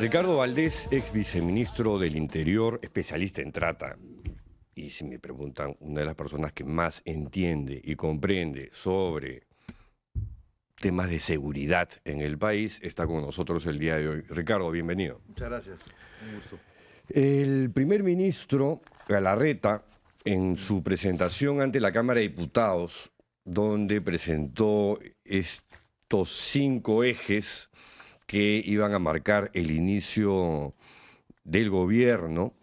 Ricardo Valdés, ex viceministro del Interior, especialista en trata. Y si me preguntan, una de las personas que más entiende y comprende sobre temas de seguridad en el país, está con nosotros el día de hoy. Ricardo, bienvenido. Muchas gracias, un gusto. El primer ministro Galarreta, en su presentación ante la Cámara de Diputados, donde presentó estos 5 ejes que iban a marcar el inicio del gobierno,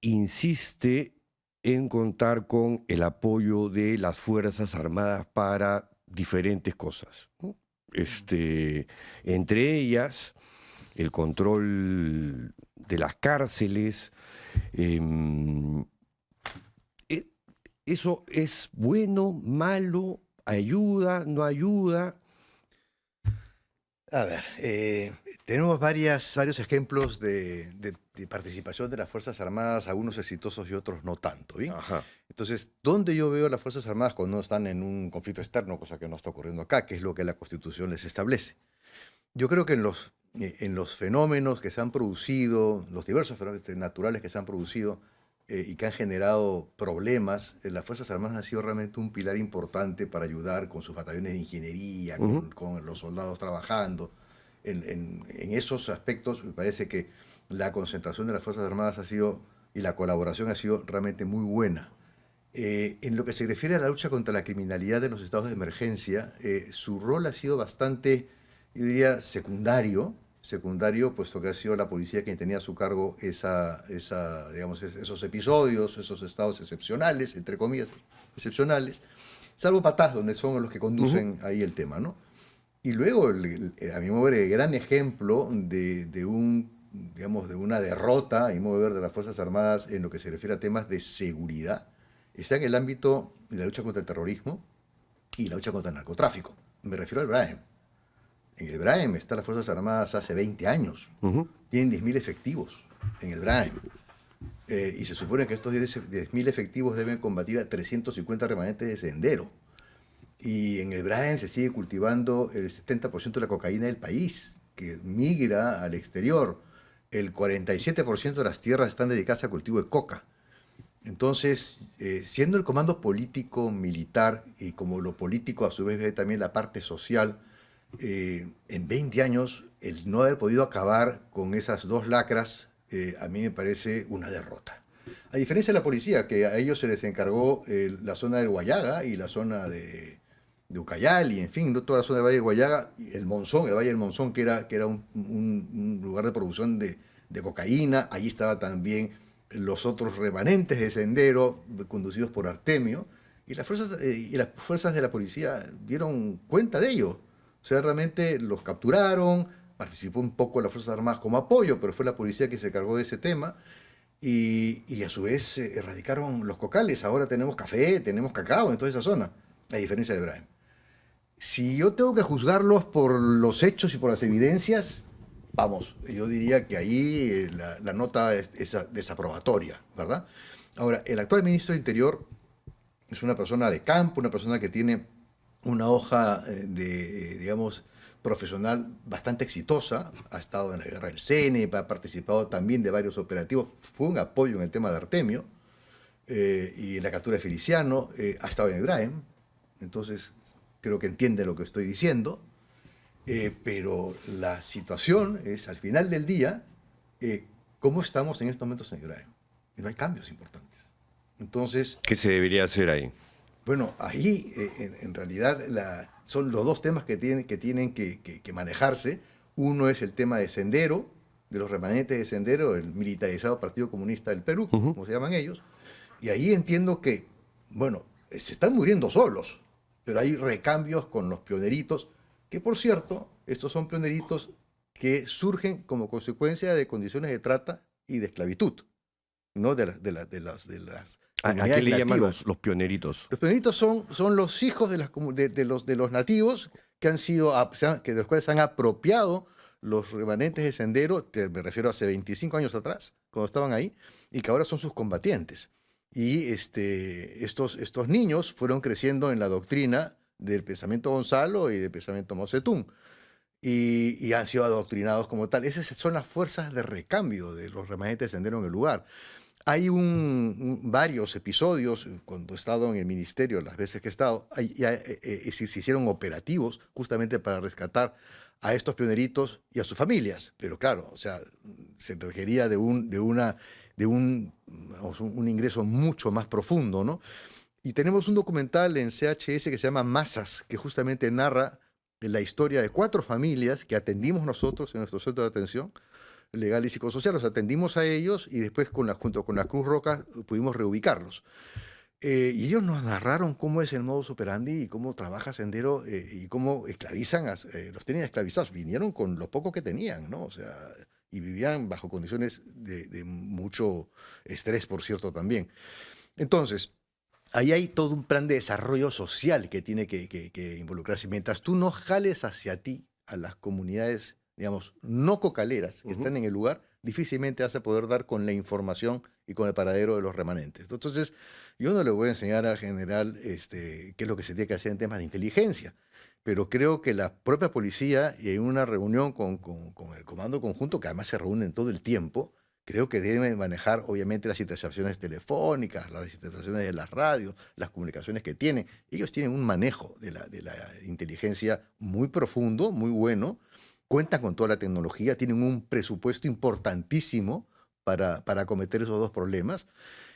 insiste en contar con el apoyo de las Fuerzas Armadas para diferentes cosas, ¿no? Entre ellas, el control de las cárceles. ¿Eso es bueno, malo, ayuda, no ayuda? A ver, tenemos varios ejemplos de participación de las Fuerzas Armadas, algunos exitosos y otros no tanto, ¿bien? Ajá. Entonces, ¿dónde yo veo a las Fuerzas Armadas cuando no están en un conflicto externo, cosa que no está ocurriendo acá, que es lo que la Constitución les establece? Yo creo que en los fenómenos que se han producido, los diversos fenómenos naturales que se han producido y que han generado problemas, las Fuerzas Armadas han sido realmente un pilar importante para ayudar con sus batallones de ingeniería, con los soldados trabajando. En esos aspectos me parece que la concentración de las Fuerzas Armadas ha sido, y la colaboración ha sido realmente muy buena. En lo que se refiere a la lucha contra la criminalidad en los estados de emergencia, su rol ha sido bastante, yo diría, secundario, puesto que ha sido la policía quien tenía a su cargo digamos, esos episodios, esos estados excepcionales, entre comillas, excepcionales, salvo Patás, donde son los que conducen ahí el tema, ¿no? Y luego, a mi modo de ver, el gran ejemplo digamos, de una derrota, a mi modo de ver, de las Fuerzas Armadas en lo que se refiere a temas de seguridad, está en el ámbito de la lucha contra el terrorismo y la lucha contra el narcotráfico. Me refiero al BRAEM. En el BRAEM están las Fuerzas Armadas hace 20 años. Tienen 10.000 efectivos en el BRAEM. Y se supone que estos 10.000 efectivos deben combatir a 350 remanentes de Sendero. Y en el BRAEM se sigue cultivando el 70% de la cocaína del país, que migra al exterior. El 47% de las tierras están dedicadas al cultivo de coca. Entonces, siendo el comando político, militar, y como lo político a su vez ve también la parte social, en 20 años, el no haber podido acabar con esas dos lacras, a mí me parece una derrota. A diferencia de la policía, que a ellos se les encargó la zona del Guayaga y la zona de Ucayali, en fin, no toda la zona del Valle del Guayaga, el Monzón, el Valle del Monzón, que era un lugar de producción de cocaína, allí estaba también los otros remanentes de Sendero, conducidos por Artemio, y las fuerzas de la policía dieron cuenta de ello. O sea, realmente los capturaron, participó un poco las Fuerzas Armadas como apoyo, pero fue la policía que se cargó de ese tema, y a su vez erradicaron los cocales. Ahora tenemos café, tenemos cacao en toda esa zona, a diferencia de Brahim. Si yo tengo que juzgarlos por los hechos y por las evidencias, vamos, yo diría que ahí la nota es desaprobatoria, ¿verdad? Ahora, el actual ministro de Interior es una persona de campo, una persona que tiene una hoja digamos, profesional bastante exitosa, ha estado en la guerra del CENE, ha participado también de varios operativos, fue un apoyo en el tema de Artemio, y en la captura de Feliciano, ha estado en el BRAEM, entonces creo que entiende lo que estoy diciendo, pero la situación es, al final del día, cómo estamos en estos momentos en el BRAEM. Y no hay cambios importantes. Entonces, ¿Qué se debería hacer ahí? bueno, ahí en realidad son los dos temas que tienen que manejarse. Uno es el tema de Sendero, de los remanentes de Sendero, el militarizado Partido Comunista del Perú, como se llaman ellos. Y ahí entiendo que, bueno, se están muriendo solos, pero hay recambios con los pioneritos, que por cierto, estos son pioneritos que surgen como consecuencia de condiciones de trata y de esclavitud, ¿no? De las ¿A qué comunidades le llaman nativas. los pioneritos? Los pioneritos son los hijos de los nativos que de los cuales se han apropiado los remanentes de Sendero, que me refiero a hace 25 años atrás, cuando estaban ahí, y que ahora son sus combatientes. Y estos niños fueron creciendo en la doctrina del pensamiento Gonzalo y del pensamiento Mao Zedong. y han sido adoctrinados como tal. Esas son las fuerzas de recambio de los remanentes de Sendero en el lugar. Hay varios episodios, cuando he estado en el ministerio, las veces que he estado, se hicieron operativos justamente para rescatar a estos pioneritos y a sus familias. Pero claro, o sea, se requería vamos, un ingreso mucho más profundo, ¿no? Y tenemos un documental en CHS que se llama Masas, que justamente narra la historia de 4 familias que atendimos nosotros en nuestro centro de atención legal y psicosocial. Los atendimos a ellos y después junto con la Cruz Roja pudimos reubicarlos. Y ellos nos narraron cómo es el modus operandi y cómo trabaja Sendero y cómo esclavizan, los tenían esclavizados. Vinieron con lo poco que tenían, ¿no? O sea, y vivían bajo condiciones de mucho estrés, por cierto, también. Entonces, ahí hay todo un plan de desarrollo social que tiene que involucrarse. Mientras tú no jales hacia ti a las comunidades, digamos, no cocaleras que están en el lugar, difícilmente vas a poder dar con la información y con el paradero de los remanentes. Entonces, yo no le voy a enseñar al general qué es lo que se tiene que hacer en temas de inteligencia, pero creo que la propia policía, y en una reunión con el Comando Conjunto, que además se reúnen todo el tiempo, creo que deben manejar, obviamente, las intercepciones telefónicas, las intercepciones de las radios, las comunicaciones que tienen. Ellos tienen un manejo de la inteligencia muy profundo, muy bueno, cuentan con toda la tecnología, tienen un presupuesto importantísimo para acometer esos 2 problemas.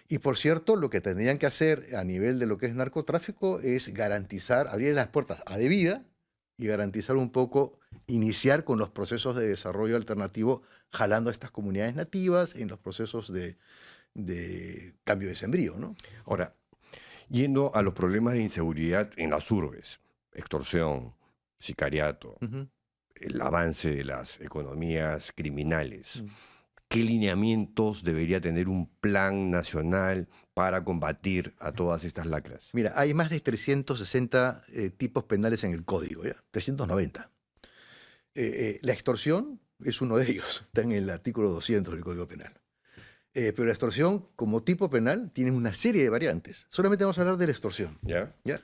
Y por cierto, lo que tendrían que hacer a nivel de lo que es narcotráfico es garantizar, abrir las puertas a debida y garantizar un poco, iniciar con los procesos de desarrollo alternativo, jalando a estas comunidades nativas en los procesos de cambio de sembrío, ¿no? Ahora, yendo a los problemas de inseguridad en las urbes, extorsión, sicariato, Ujú. el avance de las economías criminales, Mm. ¿qué lineamientos debería tener un plan nacional para combatir a todas estas lacras? Mira, hay más de 360 tipos penales en el código, ¿ya? 390. La extorsión es uno de ellos, está en el artículo 200 del Código Penal. Pero la extorsión como tipo penal tiene una serie de variantes. Solamente vamos a hablar de la extorsión, ¿Ya? ¿ya?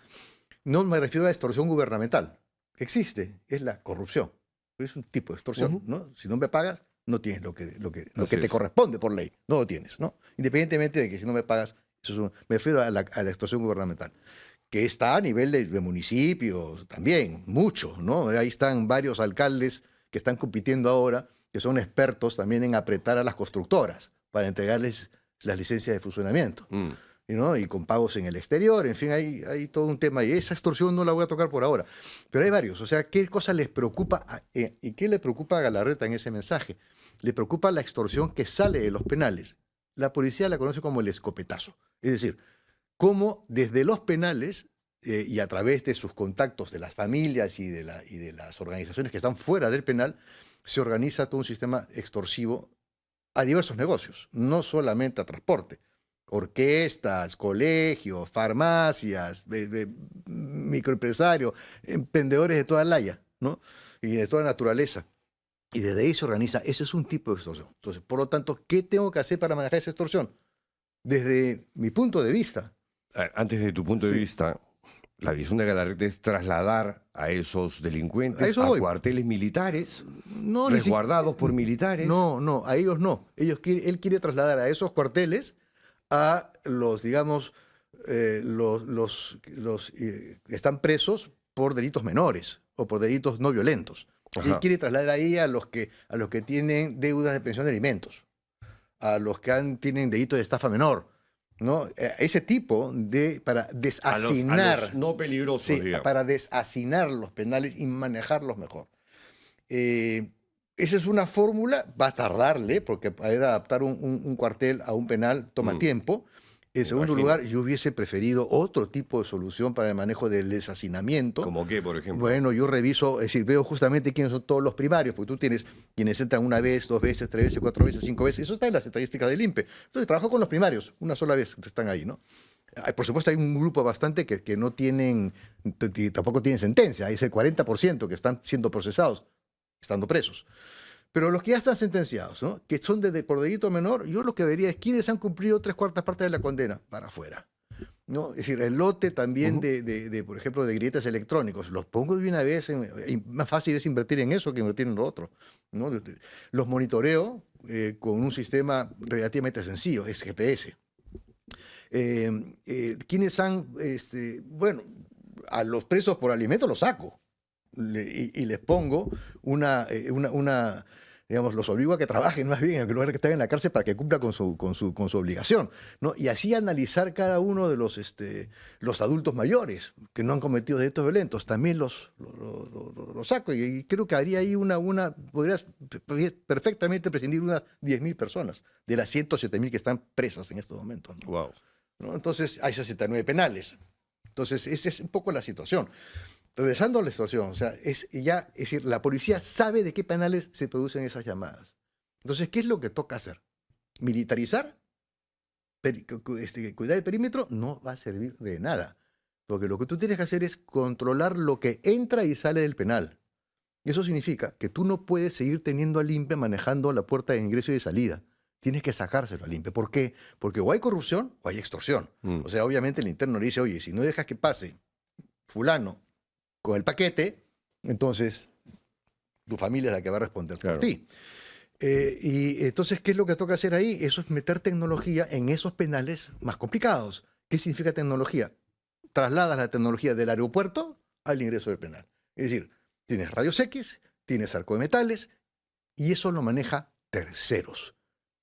No me refiero a la extorsión gubernamental. Existe, es la corrupción. Es un tipo de extorsión, Ujú. ¿no? Si no me pagas, no tienes lo que Así te es. corresponde por ley. No lo tienes, ¿no? Independientemente de que si no me pagas, me refiero a la extorsión gubernamental, que está a nivel de municipios también, mucho, ¿no? Ahí están varios alcaldes que están compitiendo ahora, que son expertos también en apretar a las constructoras para entregarles las licencias de funcionamiento, Mm. ¿no? Y con pagos en el exterior, en fin, hay todo un tema. Y esa extorsión no la voy a tocar por ahora. Pero hay varios. O sea, ¿qué cosa les preocupa? ¿Y qué le preocupa a Galarreta en ese mensaje? Le preocupa la extorsión que sale de los penales. La policía la conoce como el escopetazo. Es decir, cómo desde los penales y a través de sus contactos de las familias y de las organizaciones que están fuera del penal, se organiza todo un sistema extorsivo a diversos negocios, no solamente a transporte. Orquestas, colegios, farmacias, microempresarios, emprendedores de toda la haya, ¿no? Y de toda naturaleza. Y desde ahí se organiza. Ese es un tipo de extorsión. Entonces, por lo tanto, ¿qué tengo que hacer para manejar esa extorsión? Desde mi punto de vista. Antes de tu punto de Sí. vista, la visión de Galarrete es trasladar a esos A delincuentes eso a voy. cuarteles militares, No, resguardados por militares. no, a ellos no. Él quiere trasladar a esos cuarteles a los, digamos, que están presos por delitos menores o por delitos no violentos. Él Ajá. quiere trasladar ahí a los que tienen deudas de pensión de alimentos, a los que tienen delitos de estafa menor, ¿no? Ese tipo para A desasinar, los no peligrosos, sí, digamos. para desasinar los penales y manejarlos mejor. Eh, Esa es una fórmula, va a tardarle, porque poder adaptar un cuartel a un penal toma Mm, tiempo. En me segundo imagino. lugar, yo hubiese preferido otro tipo de solución para el manejo del deshacinamiento. ¿Cómo qué, por ejemplo? Bueno, yo reviso, es decir, veo justamente quiénes son todos los primarios, porque tú tienes quienes entran una vez, 2 veces, 3 veces, 4 veces, 5 veces. Eso está en las estadísticas del INPE. Entonces, trabajo con los primarios, una sola vez que están ahí, ¿no? Por supuesto, hay un grupo bastante que no tienen, tampoco tienen sentencia. Es el 40% que están siendo procesados, estando presos. Pero los que ya están sentenciados, ¿no? Que son por delito menor, yo lo que vería es quienes han cumplido 3/4 partes de la condena para afuera. ¿no? Es decir, el lote también Ujú. por ejemplo, de grilletes electrónicos, los pongo de una vez, más fácil es invertir en eso que invertir en lo otro, ¿no? Los monitoreo con un sistema relativamente sencillo, es GPS. ¿Quiénes han, bueno, a los presos por alimento los saco y les pongo digamos, los obligo a que trabajen más bien en lugar de que estén en la cárcel para que cumpla con su obligación, ¿no? Y así analizar cada uno de los adultos mayores que no han cometido delitos violentos, también los saco y creo que haría ahí podrías perfectamente prescindir unas 10.000 personas de las 107.000 que están presas en estos momentos, ¿no? Wow. ¿No? Entonces hay 69 penales. Entonces esa es un poco la situación. Regresando a la extorsión, o sea, es decir, la policía sabe de qué penales se producen esas llamadas. Entonces, ¿qué es lo que toca hacer? ¿Militarizar? ¿Cuidar el perímetro? No va a servir de nada. Porque lo que tú tienes que hacer es controlar lo que entra y sale del penal. Y eso significa que tú no puedes seguir teniendo al INPE manejando la puerta de ingreso y de salida. Tienes que sacárselo al INPE. ¿Por qué? Porque o hay corrupción o hay extorsión. O sea, obviamente el interno le dice, oye, si no dejas que pase fulano con el paquete, entonces tu familia es la que va a responder por Claro. ti. Y entonces, ¿qué es lo que toca hacer ahí? Eso es meter tecnología en esos penales más complicados. ¿Qué significa tecnología? Trasladas la tecnología del aeropuerto al ingreso del penal. Es decir, tienes rayos X, tienes arco de metales, y eso lo maneja terceros.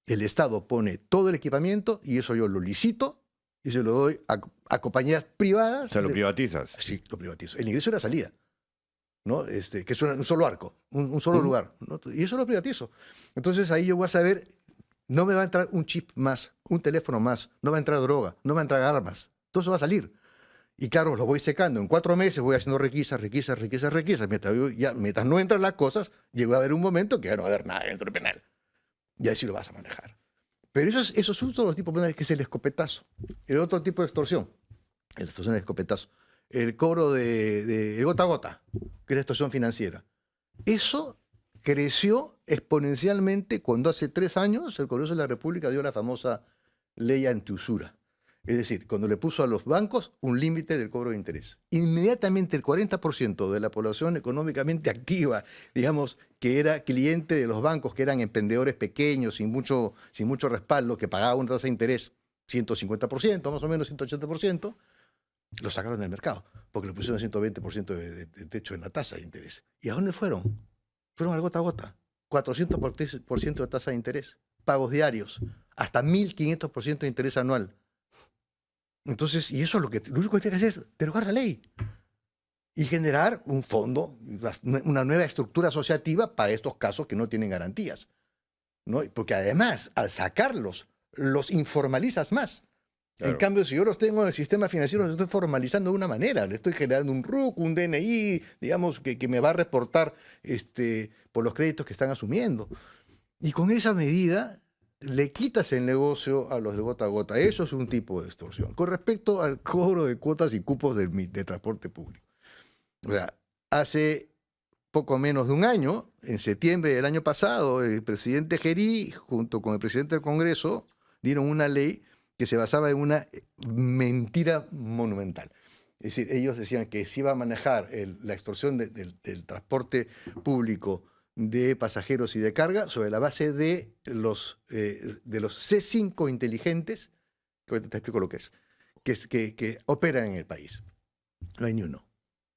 El Estado pone todo el equipamiento y eso yo lo licito y se lo doy a compañías privadas. O sea, lo privatizas. Sí, lo privatizo. El ingreso y la salida, ¿no? Que es un solo arco, un solo Ujú. lugar, ¿no? Y eso lo privatizo. Entonces ahí yo voy a saber, no me va a entrar un chip más, un teléfono más, no va a entrar droga, no va a entrar armas. Todo eso va a salir. Y claro, lo voy secando. En 4 meses voy haciendo requisas. Mientras no entran las cosas, llegó a haber un momento que ya no va a haber nada dentro del penal. Y ahí sí lo vas a manejar. Pero esos son todos los tipos de penales, que es el escopetazo. El otro tipo de extorsión, la extorsión del escopetazo. El cobro de gota a gota, que es la extorsión financiera. Eso creció exponencialmente cuando hace 3 años el Congreso de la República dio la famosa ley antiusura. Es decir, cuando le puso a los bancos un límite del cobro de interés. Inmediatamente el 40% de la población económicamente activa, digamos, que era cliente de los bancos, que eran emprendedores pequeños, sin mucho respaldo, que pagaban una tasa de interés 150%, más o menos 180%, lo sacaron del mercado, porque le pusieron 120% de techo en la tasa de interés. ¿Y a dónde fueron? Fueron al gota a gota. 400% de tasa de interés, pagos diarios, hasta 1.500% de interés anual. Entonces, y eso lo único que tiene que hacer es derogar la ley y generar un fondo, una nueva estructura asociativa para estos casos que no tienen garantías, ¿no? Porque además, al sacarlos, los informaalizas más. Claro. En cambio, si yo los tengo en el sistema financiero, los estoy formalizando de una manera. Le estoy generando un RUC, un DNI, digamos, que me va a reportar por los créditos que están asumiendo. Y con esa medida le quitas el negocio a los de gota a gota. Eso es un tipo de extorsión. Con respecto al cobro de cuotas y cupos de transporte público. O sea, hace poco menos de un año, en septiembre del año pasado, el presidente Gerí, junto con el presidente del Congreso, dieron una ley que se basaba en una mentira monumental. Es decir, ellos decían que se iba a manejar la extorsión del transporte público de pasajeros y de carga sobre la base de los C5 inteligentes, que ahorita te explico lo que es, que operan en el país. No hay ni uno.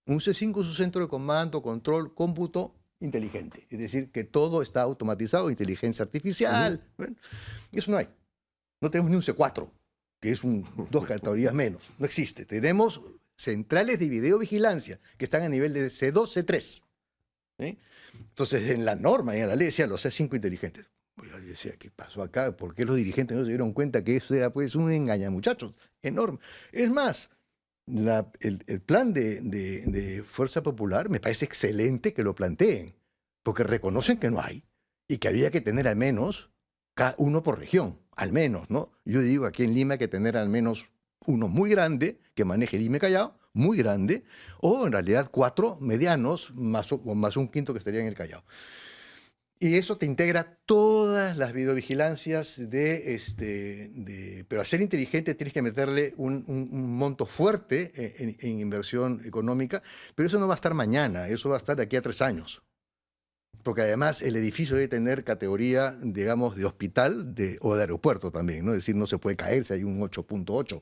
Un C5 es un centro de comando, control, cómputo inteligente. Es decir, que todo está automatizado, inteligencia artificial. Bueno, eso no hay. No tenemos ni un C4, que es 2 categorías menos. No existe. Tenemos centrales de videovigilancia que están a nivel de C2, C3. ¿Sí? Entonces, en la norma y en la ley decía los C5 inteligentes. Yo decía, ¿qué pasó acá? ¿Por qué los dirigentes no se dieron cuenta que eso era pues un engañamuchachos enorme? Es más, el plan de Fuerza Popular me parece excelente que lo planteen, porque reconocen que no hay y que había que tener al menos uno por región, al menos, ¿no? Yo digo, aquí en Lima hay que tener al menos uno muy grande que maneje Lima y Callao, muy grande, o en realidad 4 medianos, más un quinto que estaría en el Callao. Y eso te integra todas las videovigilancias pero al ser inteligente tienes que meterle un monto fuerte en inversión económica, pero eso no va a estar mañana, eso va a estar de aquí a 3 años. Porque además el edificio debe tener categoría, digamos, de hospital o de aeropuerto también, ¿no? Es decir, no se puede caer si hay un 8.8,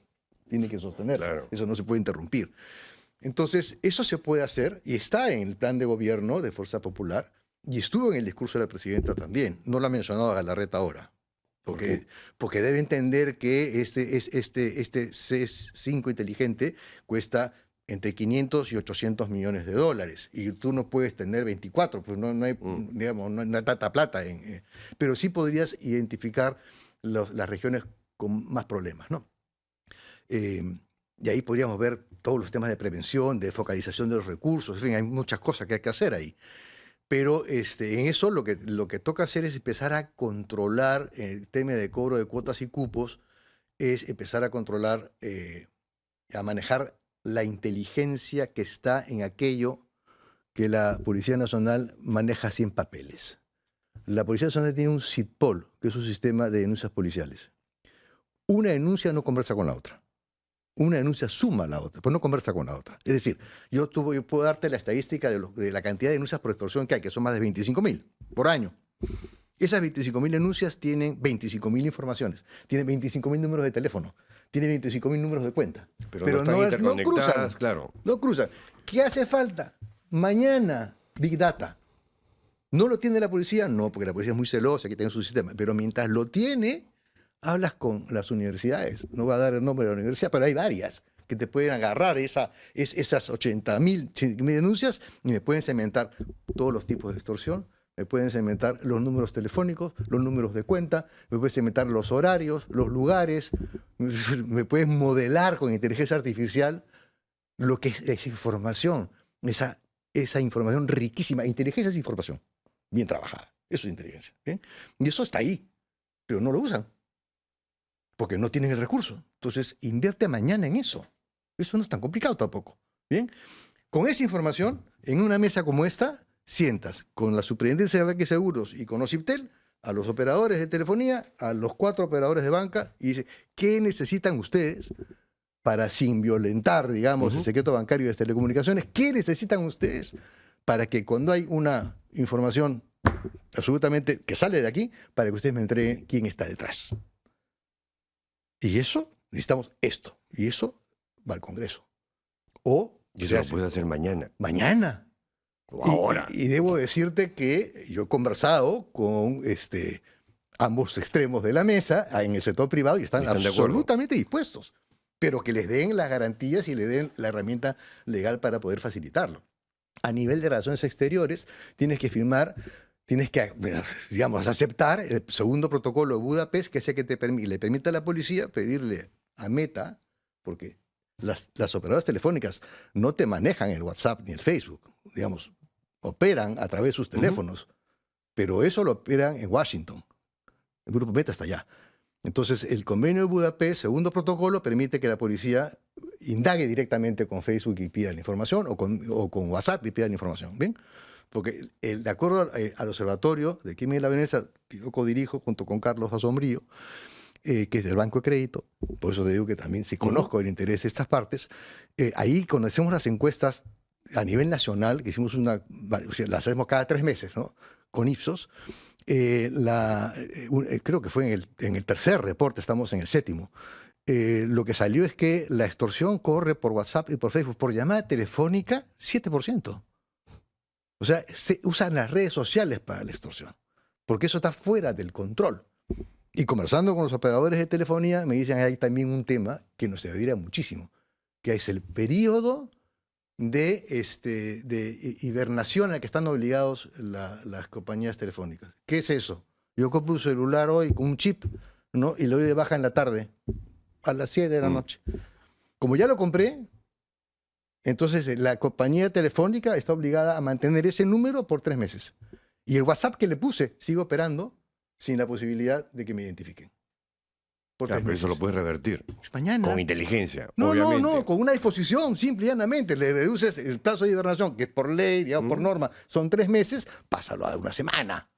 tiene que sostenerse, Claro. eso no se puede interrumpir. Entonces, eso se puede hacer y está en el plan de gobierno de Fuerza Popular y estuvo en el discurso de la presidenta también. No lo ha mencionado a Galarreta ahora, porque debe entender que este CS5 inteligente cuesta entre 500 y 800 millones de dólares y tú no puedes tener 24, pues no hay, digamos, no hay tanta plata. Pero sí podrías identificar las regiones con más problemas, ¿no? Y ahí podríamos ver todos los temas de prevención, de focalización de los recursos, en fin, hay muchas cosas que hay que hacer ahí. Pero en eso lo que toca hacer es empezar a controlar el tema de cobro de cuotas y cupos, es empezar a controlar, a manejar la inteligencia que está en aquello que la Policía Nacional maneja sin papeles. La Policía Nacional tiene un SITPOL, que es un sistema de denuncias policiales. Una denuncia no conversa con la otra. Una denuncia suma a la otra, pero no conversa con la otra. Es decir, yo puedo darte la estadística de la cantidad de denuncias por extorsión que hay, que son más de 25.000 por año. Esas 25.000 denuncias tienen 25.000 informaciones, tienen 25.000 números de teléfono, tienen 25.000 números de cuenta. Pero no están interconectadas, claro. No cruzan. ¿Qué hace falta? Mañana, Big Data. ¿No lo tiene la policía? No, porque la policía es muy celosa, que tiene su sistema. Pero mientras lo tiene, hablas con las universidades. No voy a dar el nombre de la universidad, pero hay varias que te pueden agarrar esas 80.000 denuncias y me pueden segmentar todos los tipos de extorsión, me pueden segmentar los números telefónicos, los números de cuenta, me pueden segmentar los horarios, los lugares, me pueden modelar con inteligencia artificial lo que es información, esa información riquísima. Inteligencia es información, bien trabajada, eso es inteligencia. ¿Bien? Y eso está ahí, pero no lo usan, porque no tienen el recurso. Entonces, invierte mañana en eso. Eso no es tan complicado tampoco. ¿Bien? Con esa información, en una mesa como esta, sientas con la Superintendencia de Banca y Seguros y con OCIPTEL a los operadores de telefonía, a los 4 operadores de banca, y dice, ¿qué necesitan ustedes para, sin violentar, digamos, el secreto bancario de las telecomunicaciones, qué necesitan ustedes para que cuando hay una información absolutamente que sale de aquí, para que ustedes me entreguen quién está detrás? Y eso, necesitamos esto. Y eso va al Congreso. Y eso lo puedes hacer mañana. Mañana. O ahora. Y debo decirte que yo he conversado con ambos extremos de la mesa en el sector privado y están absolutamente dispuestos, pero que les den las garantías y le den la herramienta legal para poder facilitarlo. A nivel de relaciones exteriores, tienes que firmar, tienes que, digamos, aceptar el segundo protocolo de Budapest, que es el que le permite a la policía pedirle a Meta, porque las operadoras telefónicas no te manejan el WhatsApp ni el Facebook, digamos, operan a través de sus teléfonos, pero eso lo operan en Washington. El grupo Meta está allá. Entonces, el convenio de Budapest, segundo protocolo, permite que la policía indague directamente con Facebook y pida la información, o con WhatsApp y pida la información, ¿bien? Porque de acuerdo al observatorio de crimen de la Venecia, que yo codirijo junto con Carlos Asombrío, que es del Banco de Crédito, por eso te digo que también sí conozco el interés de estas partes, ahí cuando hacemos las encuestas a nivel nacional, que hicimos las hacemos cada 3 meses, ¿no? Con Ipsos, creo que fue en el tercer reporte, estamos en el 7º, lo que salió es que la extorsión corre por WhatsApp y por Facebook, por llamada telefónica, 7%. O sea, se usan las redes sociales para la extorsión, porque eso está fuera del control. Y conversando con los operadores de telefonía, me dicen que hay también un tema que nos ayudaría muchísimo, que es el periodo de hibernación al que están obligados las compañías telefónicas. ¿Qué es eso? Yo compro un celular hoy con un chip, ¿no? Y lo doy de baja en la tarde, a las 7 de la noche. Como ya lo compré, entonces la compañía telefónica está obligada a mantener ese número por 3 meses. Y el WhatsApp que le puse sigue operando sin la posibilidad de que me identifiquen. Claro, pero eso lo puedes revertir. Mañana. Con inteligencia, No, obviamente. no, con una disposición, simple y llanamente. Le reduces el plazo de hibernación, que por ley, digamos, por norma, son 3 meses, pásalo a 1 semana.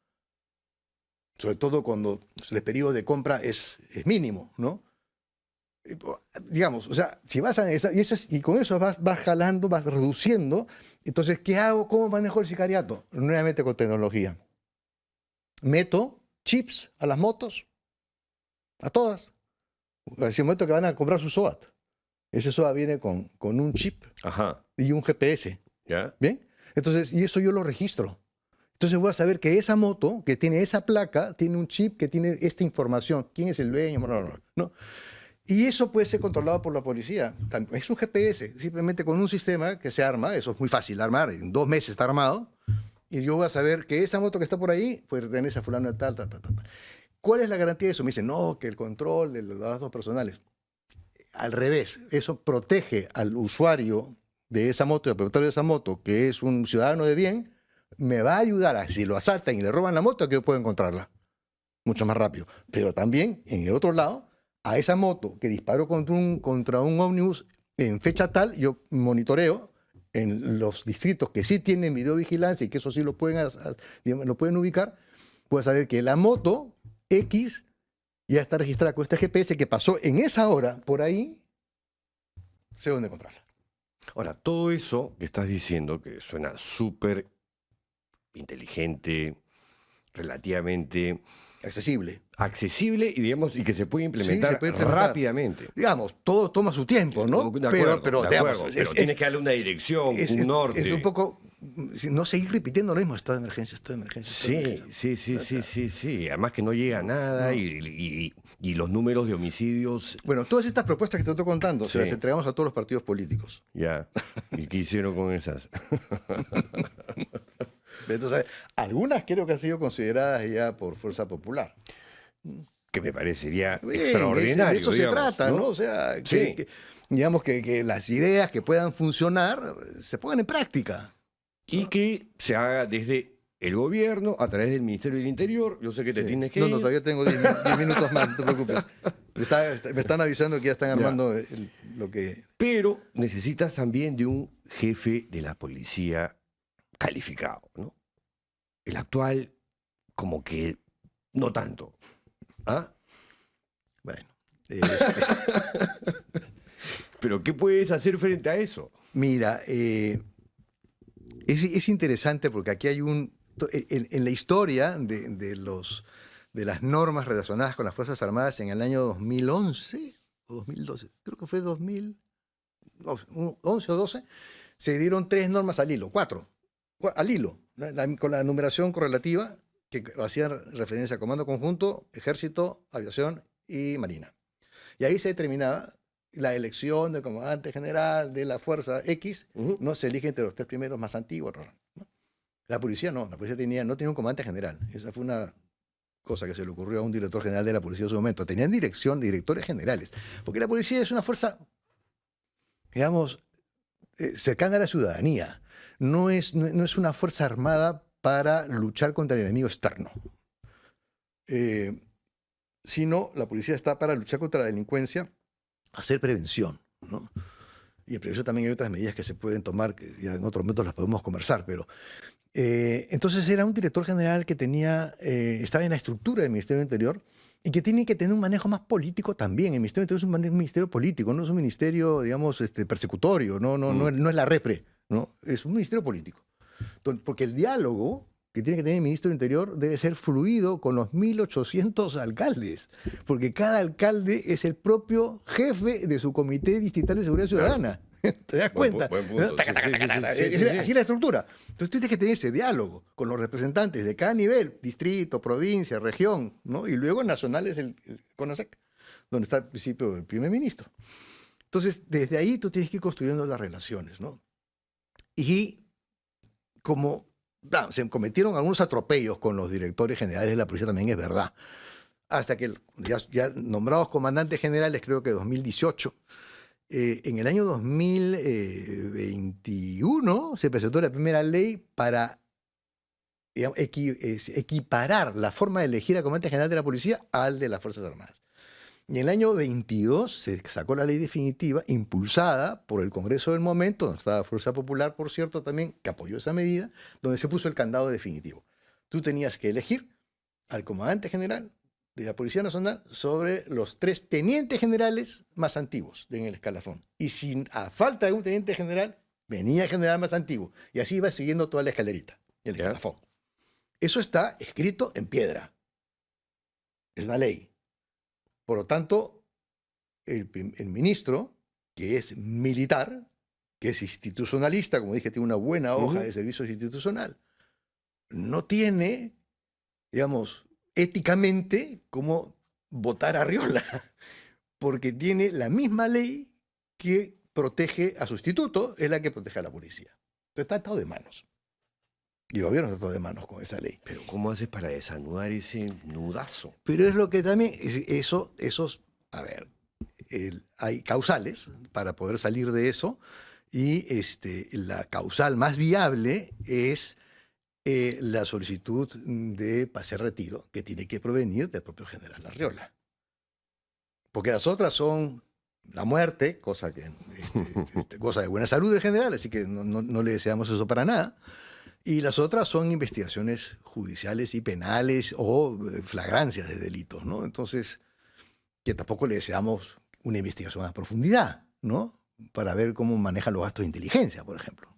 sobre todo cuando el periodo de compra es mínimo, ¿no? Digamos, o sea, si vas a y con eso vas jalando, vas reduciendo. Entonces, ¿qué hago? ¿Cómo manejo el sicariato? Nuevamente con tecnología. Meto chips a las motos, a todas. Es el momento que van a comprar su SOAT. Ese SOAT viene con un chip Ajá. y un GPS. ¿Ya? ¿Bien? Entonces, y eso yo lo registro. Entonces voy a saber que esa moto, que tiene esa placa, tiene un chip que tiene esta información. ¿Quién es el dueño? No. Y eso puede ser controlado por la policía. Es un GPS, simplemente con un sistema que se arma. Eso es muy fácil de armar. En 2 meses está armado. Y yo voy a saber que esa moto que está por ahí pertenece a fulano de tal. ¿Cuál es la garantía de eso? Me dicen, no, que el control de los datos personales. Al revés, eso protege al usuario de esa moto, al propietario de esa moto, que es un ciudadano de bien, me va a ayudar a, si lo asaltan y le roban la moto, a que yo pueda encontrarla mucho más rápido. Pero también, en el otro lado, a esa moto que disparó contra un ómnibus en fecha tal, yo monitoreo en los distritos que sí tienen videovigilancia y que eso sí lo pueden ubicar, puedo saber que la moto X ya está registrada con este GPS que pasó en esa hora por ahí, sé dónde encontrarla. Ahora, todo eso que estás diciendo, que suena súper inteligente, relativamente Accesible. accesible y, digamos, y que se puede implementar, se puede implementar rápidamente. Digamos, todo toma su tiempo, ¿no? De acuerdo, pero de digamos, acuerdo, pero tienes que darle una dirección, un norte. Es un poco, no seguir repitiendo lo mismo, estado de emergencia, estado de emergencia. Estado de emergencia. Sí. Además que no llega a nada y los números de homicidios. Bueno, todas estas propuestas que te estoy contando, se las Sí. entregamos a todos los partidos políticos. Ya. ¿Y qué hicieron con esas? Entonces, algunas creo que han sido consideradas ya por Fuerza Popular. Que me parecería Bien, extraordinario. de eso digamos, se trata, ¿no? O sea, Sí. digamos que las ideas que puedan funcionar se pongan en práctica. Y que se haga desde el gobierno, a través del Ministerio del Interior. Yo sé que te Sí. tienes que No, ir. todavía tengo 10 minutos más, no te preocupes. Me están avisando que ya están armando lo que... Pero necesitas también de un jefe de la policía calificado, ¿no? El actual, como que no tanto. ¿Ah? Bueno. Pero ¿qué puedes hacer frente a eso? Mira, es interesante porque aquí hay en la historia de las normas relacionadas con las Fuerzas Armadas en el año 2011 o 2012, creo que fue 2011 o 12, se dieron 3 normas al hilo, 4, al hilo, con la numeración correlativa que hacían referencia a Comando Conjunto, Ejército, Aviación y Marina. Y ahí se determinaba la elección del comandante general de la Fuerza X, no se elige entre los 3 primeros más antiguos, ¿no? La policía no, la policía no tenía un comandante general. Esa fue una cosa que se le ocurrió a un director general de la policía en su momento. Tenían directores generales, porque la policía es una fuerza, digamos, cercana a la ciudadanía. No es una fuerza armada para luchar contra el enemigo externo. Sino la policía está para luchar contra la delincuencia, hacer prevención, ¿no? Y en prevención también hay otras medidas que se pueden tomar, que ya en otros momentos las podemos conversar, pero... entonces era un director general que estaba en la estructura del Ministerio del Interior y que tiene que tener un manejo más político también. El Ministerio del Interior es un ministerio político, no es un ministerio, digamos, persecutorio, no es la repre, ¿no? Es un ministerio político. Entonces, porque el diálogo que tiene que tener el Ministro del Interior debe ser fluido con los 1.800 alcaldes, porque cada alcalde es el propio jefe de su Comité Distrital de Seguridad Ciudadana. ¿Te das cuenta? Buen punto. Así es la estructura. Entonces tú tienes que tener ese diálogo con los representantes de cada nivel, distrito, provincia, región, ¿no? Y luego nacional es el CONASEC, donde está al principio el primer ministro. Entonces, desde ahí tú tienes que ir construyendo las relaciones, ¿no? Y como se cometieron algunos atropellos con los directores generales de la policía, también es verdad. Hasta que ya nombrados comandantes generales, creo que 2018, en el año 2021 se presentó la primera ley para, digamos, equiparar la forma de elegir al comandante general de la policía al de las Fuerzas Armadas. Y en el año 22 se sacó la ley definitiva, impulsada por el Congreso del momento, donde estaba Fuerza Popular, por cierto, también, que apoyó esa medida, donde se puso el candado definitivo. Tú tenías que elegir al comandante general de la Policía Nacional sobre los 3 tenientes generales más antiguos en el escalafón. Y sin a falta de un teniente general, venía el general más antiguo. Y así iba siguiendo toda la escalerita, el ¿Ya? escalafón. Eso está escrito en piedra. Es una ley. Por lo tanto, el ministro, que es militar, que es institucionalista, como dije, tiene una buena hoja de servicio institucional, no tiene, digamos, éticamente cómo votar a Arriola, porque tiene la misma ley que protege a su instituto, es la que protege a la policía. Entonces está atado de manos. Y el gobierno está atado de manos con esa ley. Pero ¿cómo haces para desanudar ese nudazo? Pero es lo que también, esos, a ver, hay causales para poder salir de eso, y la causal más viable es la solicitud de pase a retiro, que tiene que provenir del propio general Arriola. Porque las otras son la muerte, cosa cosa de buena salud del general, así que no le deseamos eso para nada. Y las otras son investigaciones judiciales y penales o flagrancias de delitos, ¿no? Entonces, que tampoco le deseamos una investigación a profundidad, ¿no? Para ver cómo manejan los gastos de inteligencia, por ejemplo.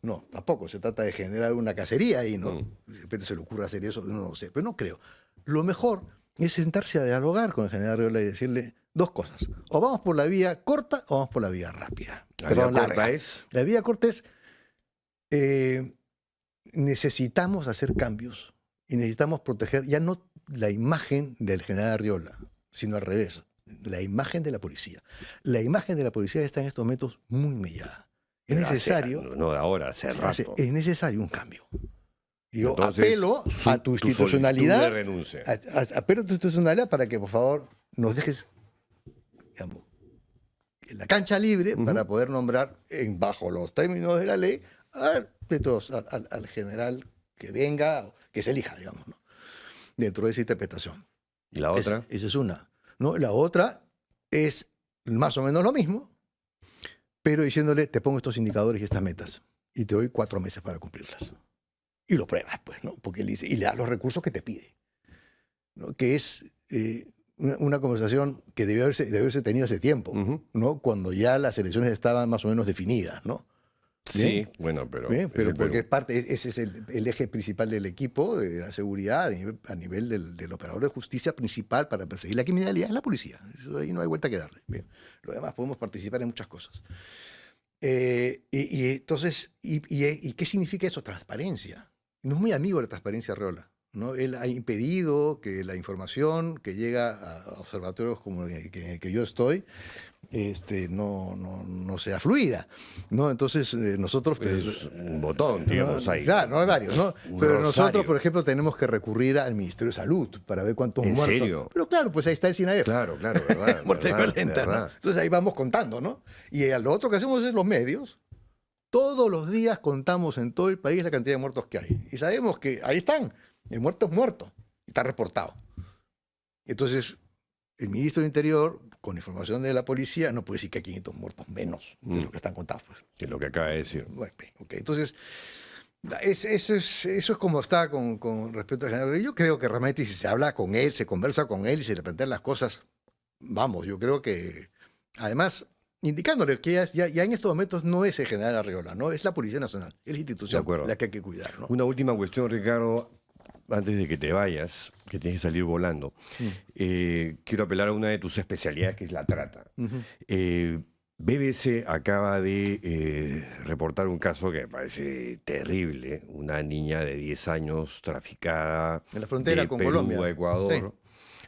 No, tampoco. Se trata de generar una cacería ahí, ¿no? De repente se le ocurre hacer eso, no lo sé, pero no creo. Lo mejor es sentarse a dialogar con el general Arriola y decirle 2 cosas. O vamos por la vía corta o vamos por la vía rápida. La vía corta es... La vía corta es... necesitamos hacer cambios y necesitamos proteger ya no la imagen del general Arriola, sino al revés, la imagen de la policía. La imagen de la policía está en estos momentos muy mellada. Es necesario... no de ahora, hace rato. Es necesario un cambio. Yo Entonces, apelo a tu institucionalidad. De renuncia. Apelo a tu institucionalidad para que, por favor, nos dejes, digamos, en la cancha libre para poder nombrar, bajo los términos de la ley, al general que venga, que se elija, digamos, ¿no? Dentro de esa interpretación. ¿Y la otra? Esa es una, ¿no? La otra es más o menos lo mismo, pero diciéndole, te pongo estos indicadores y estas metas, y te doy 4 meses para cumplirlas. Y lo pruebas, pues, ¿no? Porque él dice, y le das los recursos que te pide, ¿no? Que es una conversación que debió haberse tenido hace tiempo, ¿no? Cuando ya las elecciones estaban más o menos definidas, ¿no? Sí, bueno, pero... Pero porque ese es el eje principal del equipo de la seguridad a nivel del operador de justicia principal para perseguir la criminalidad, es la policía. Eso ahí no hay vuelta que darle. Bien. Lo demás, podemos participar en muchas cosas. Entonces, ¿qué significa eso? Transparencia. No es muy amigo de la transparencia Arriola, ¿no? Él ha impedido que la información que llega a observatorios como el que yo estoy no sea fluida, ¿no? Entonces nosotros... Es un botón, digamos, ahí. Claro, no hay varios, ¿no? Pero rosario. nosotros, por ejemplo, tenemos que recurrir al Ministerio de Salud para ver cuántos muertos... ¿En serio? Pero claro, pues ahí está el SINAEF. Claro, verdad. Muerte violenta, ¿no? Entonces ahí vamos contando, ¿no? Y lo otro que hacemos es los medios. Todos los días contamos en todo el país la cantidad de muertos que hay. Y sabemos que ahí están. El muerto es muerto. Está reportado. Entonces, el ministro del Interior, con información de la policía, no puede decir que hay 500 muertos menos de lo que están contados. Pues. Que es lo que acaba de decir. Bueno, okay. Entonces, eso es como está con respecto al general. Yo creo que realmente si se habla con él, se conversa con él y se le plantean las cosas, vamos, yo creo que, además... indicándole que ya en estos momentos no es el general Arriola, no es la Policía Nacional, es la institución la que hay que cuidar, ¿no? Una última cuestión, Ricardo, antes de que te vayas, que tienes que salir volando. Quiero apelar a una de tus especialidades, que es la trata. BBC acaba de reportar un caso que me parece terrible. Una niña de 10 años traficada en la frontera de con Perú Colombia. a Ecuador. Sí.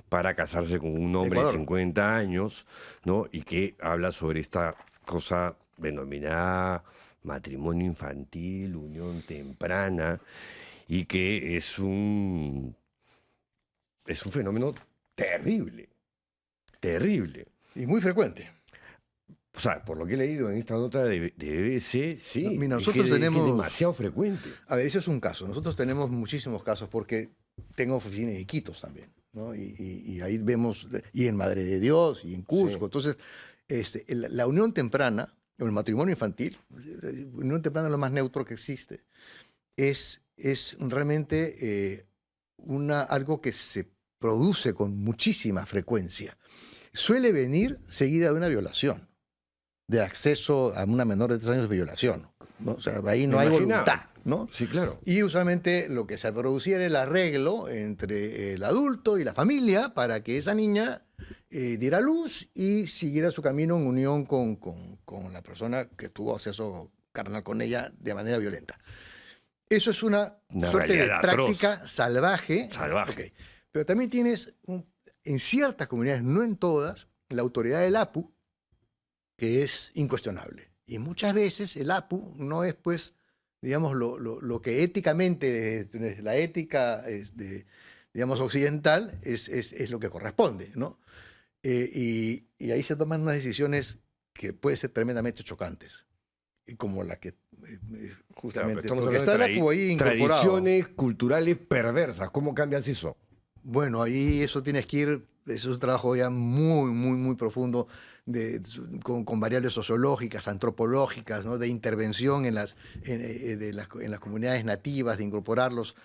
Para casarse con un hombre de 50 años, ¿no? Y que habla sobre esta cosa denominada matrimonio infantil, unión temprana, y que es un fenómeno terrible, terrible. Y muy frecuente. O sea, por lo que he leído en esta nota de BBC, sí, no, mira, nosotros tenemos... es demasiado frecuente. A ver, ese es un caso. Nosotros tenemos muchísimos casos porque tengo oficina en Iquitos también, ¿no? Y ahí vemos, y en Madre de Dios, y en Cusco. Sí. Entonces, la unión temprana, o el matrimonio infantil, la unión temprana es lo más neutro que existe, es realmente algo que se produce con muchísima frecuencia. Suele venir seguida de una violación, de acceso a una menor de 3 años de violación, ¿no? O sea, ahí no hay voluntad, ¿no? Sí, claro. Y usualmente lo que se producía era el arreglo entre el adulto y la familia para que esa niña diera luz y siguiera su camino en unión con la persona que tuvo acceso carnal con ella de manera violenta. Eso es una suerte de realidad atroz. práctica salvaje. Salvaje. Ok. Pero también tienes, en ciertas comunidades, no en todas, la autoridad del APU, que es incuestionable. Y muchas veces el APU no es, pues, digamos, lo que éticamente, desde la ética digamos, occidental, es lo que corresponde, ¿no? Y ahí se toman unas decisiones que pueden ser tremendamente chocantes, y como la que justamente... Estamos porque hablando está de el APU ahí incorporado. tradiciones culturales perversas. ¿Cómo cambias eso? Bueno, ahí eso tienes que ir, eso es un trabajo ya muy, muy, muy profundo con variables sociológicas, antropológicas, ¿no? De intervención en las comunidades nativas, de incorporarlos.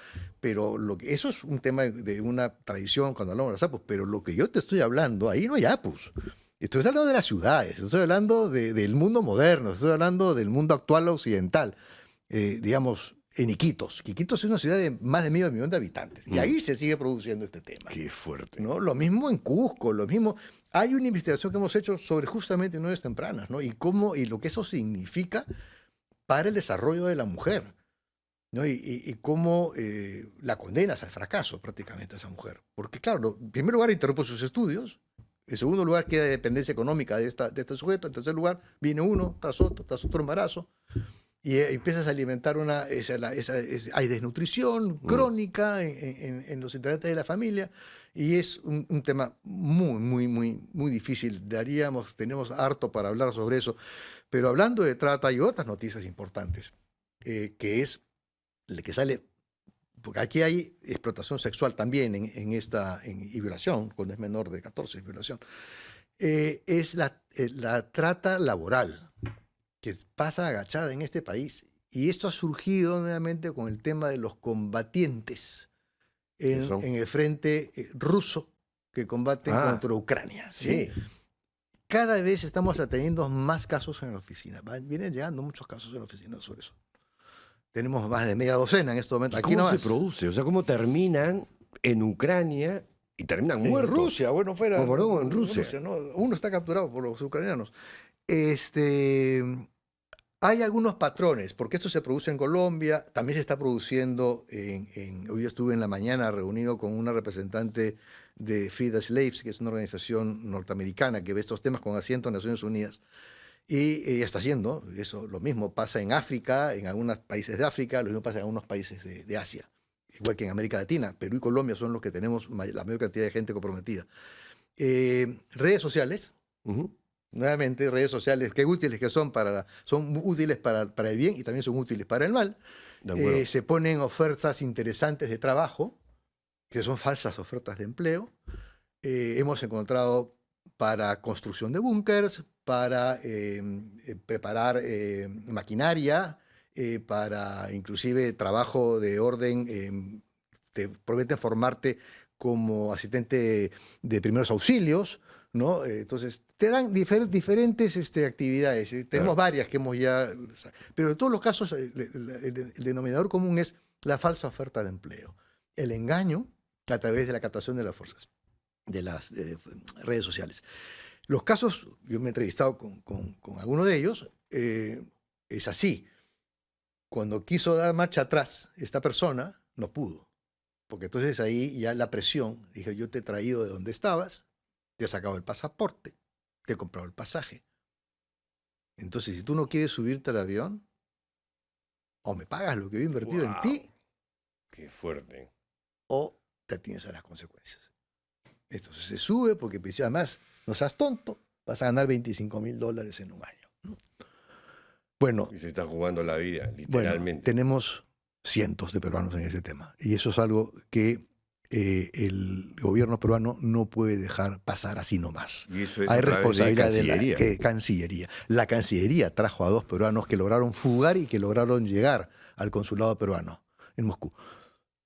Pero eso es un tema de una tradición cuando hablamos de los apus. Pero lo que yo te estoy hablando, ahí no hay apus. Estoy hablando de las ciudades, estoy hablando del mundo moderno, estoy hablando del mundo actual occidental. Digamos, en Iquitos. Iquitos es una ciudad de más de medio millón de habitantes. Y ahí se sigue produciendo este tema. Qué fuerte. ¿No? Lo mismo en Cusco, lo mismo. Hay una investigación que hemos hecho sobre justamente nuevas tempranas, ¿no? Y lo que eso significa para el desarrollo de la mujer, ¿no? Y cómo la condenas al fracaso prácticamente a esa mujer. Porque, claro, en primer lugar interrumpe sus estudios. En segundo lugar, queda dependencia económica de este sujeto. En tercer lugar, viene uno tras otro embarazo. Y empiezas a alimentar hay desnutrición crónica en los integrantes de la familia, y es un tema muy, muy, muy, muy difícil. Tenemos harto para hablar sobre eso, pero hablando de trata hay otras noticias importantes, que es el que sale, porque aquí hay explotación sexual también y violación, cuando es menor de 14, es violación, es la trata laboral, que pasa agachada en este país. Y esto ha surgido nuevamente con el tema de los combatientes en el frente ruso que combaten contra Ucrania. ¿Sí? Cada vez estamos atendiendo más casos en la oficina. Vienen llegando muchos casos en la oficina sobre eso. Tenemos más de media docena en este momento. Aquí ¿Cómo se produce? O sea, ¿cómo terminan en Ucrania y terminan muertos? En Rusia, bueno, fuera. Oh, perdón, en Rusia. ¿No? Uno está capturado por los ucranianos. Hay algunos patrones, porque esto se produce en Colombia, también se está produciendo hoy día estuve en la mañana reunido con una representante de Free the Slaves, que es una organización norteamericana que ve estos temas con asiento en Naciones Unidas, y está haciendo eso. Lo mismo pasa en África, en algunos países de África, lo mismo pasa en algunos países de Asia, igual que en América Latina. Perú y Colombia son los que tenemos la mayor cantidad de gente comprometida. Redes sociales. Nuevamente, redes sociales, qué útiles que son son útiles para el bien y también son útiles para el mal. Se ponen ofertas interesantes de trabajo, que son falsas ofertas de empleo. Hemos encontrado para construcción de búnkers, para preparar maquinaria, para inclusive trabajo de orden, te prometen formarte como asistente de primeros auxilios, ¿no? Entonces, te dan diferentes actividades. Tenemos varias que hemos ya... Pero en todos los casos, el denominador común es la falsa oferta de empleo. El engaño a través de la captación de las fuerzas, de las redes sociales. Los casos, yo me he entrevistado con alguno de ellos, es así. Cuando quiso dar marcha atrás esta persona, no pudo. Porque entonces ahí ya la presión, dije, yo te he traído de donde estabas, te he sacado el pasaporte, te he comprado el pasaje. Entonces, si tú no quieres subirte al avión, o me pagas lo que yo he invertido en ti. Qué fuerte. O te atienes a las consecuencias. Entonces se sube porque, además, no seas tonto, vas a ganar $25,000 en un año, ¿no? Bueno. Y se está jugando la vida, literalmente. Bueno, tenemos cientos de peruanos en ese tema. Y eso es algo que el gobierno peruano no puede dejar pasar así nomás. Y eso es Hay responsabilidad de la Cancillería. La Cancillería trajo a 2 peruanos que lograron fugar y que lograron llegar al consulado peruano en Moscú.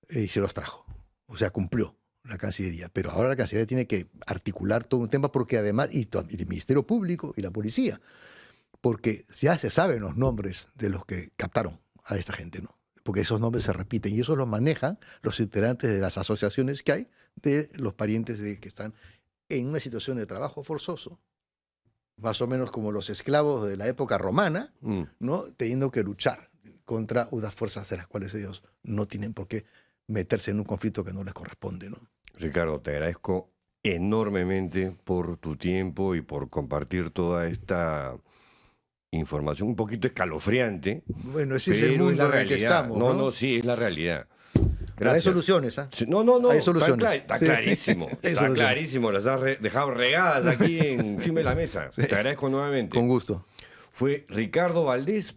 Y se los trajo. o sea, cumplió la Cancillería. Pero ahora la Cancillería tiene que articular todo un tema porque además, y el Ministerio Público y la policía, porque ya se saben los nombres de los que captaron a esta gente, ¿no? Porque esos nombres se repiten y eso los manejan los integrantes de las asociaciones que hay de los parientes de que están en una situación de trabajo forzoso, más o menos como los esclavos de la época romana, ¿no? Teniendo que luchar contra unas fuerzas de las cuales ellos no tienen por qué meterse en un conflicto que no les corresponde, ¿no? Ricardo, te agradezco enormemente por tu tiempo y por compartir toda esta información un poquito escalofriante. Bueno, ese es pero el mundo la en el que realidad. estamos, No, ¿no? no, sí, es la realidad. Pero hay soluciones, ¿ah? Sí, no, Hay soluciones. Está Sí. clarísimo. Hay Está soluciones. clarísimo. Las has dejado regadas aquí encima de la mesa. Sí. Te agradezco nuevamente. Con gusto. Fue Ricardo Valdés,